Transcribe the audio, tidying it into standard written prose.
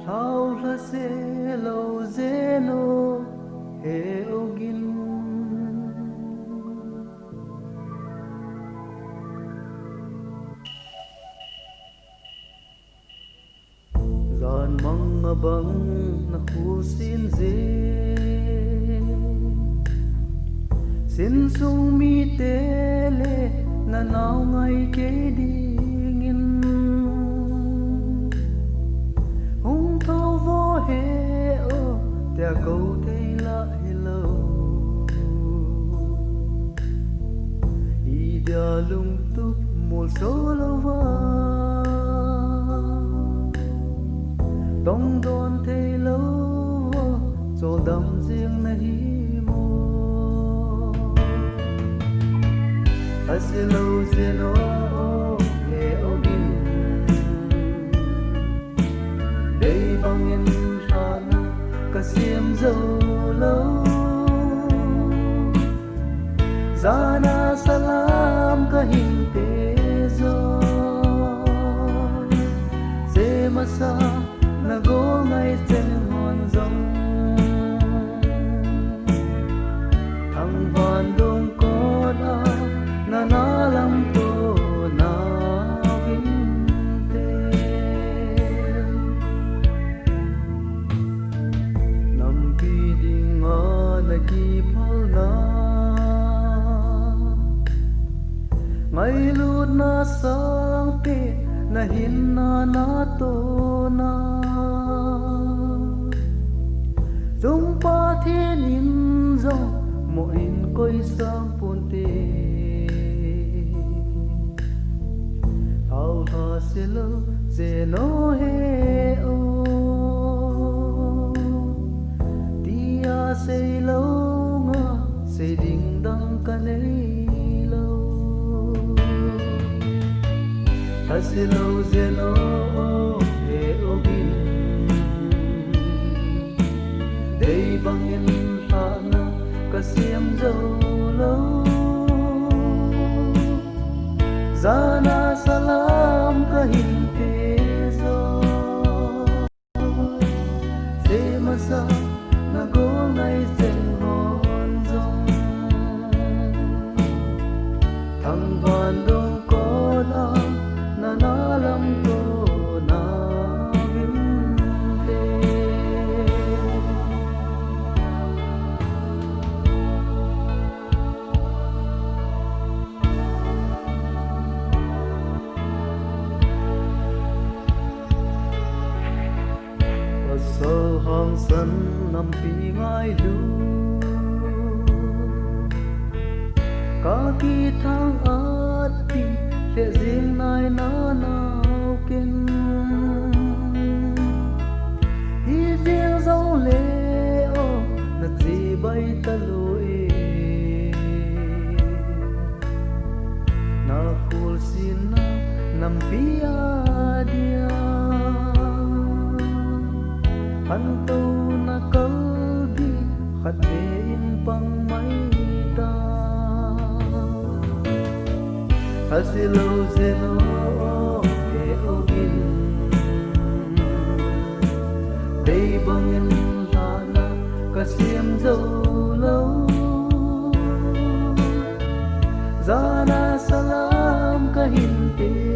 thao la se lo zeno he ogin zan mang bang na khu sin ze sin sung mi te le na nao ngai ke ding in hung thao vô he o tia câu thế la hello i dia lung tuk mol solo va tông đôn thế lâu cho đam riêng nahi mo asilo zeno he ogin đây bang in hana kasim zo lâu zana salam kahin te zo se masa na go ngay chân hòn rong thằng vòn đông có đã na lam to na vinh te nam pi ding na ki phal na ngay lut na sang te na hin na to na dung pa thiên in dòng mỗi in coi sang pôn tê thao tha se lo ze no he o tia se lo nga se ding dang ka nei lo tha se lo ze no he o bin đây bang in hana kasim zo lo zana salam kahin te zo se masa na go ngai sen hon zong thang van dong ko na lam to na vin te sơ hang sân nằm pi ngai lu cả kỳ thang át pi lệ riêng nai na nào kinh hi riêng dấu lệ ô nát gì bay ta lối na khul xin na nằm pi dia han tu na kalbi khat in pang mai ta asilo zeno he ogin đây bang in hana kasim zo lâu zana salam kahin te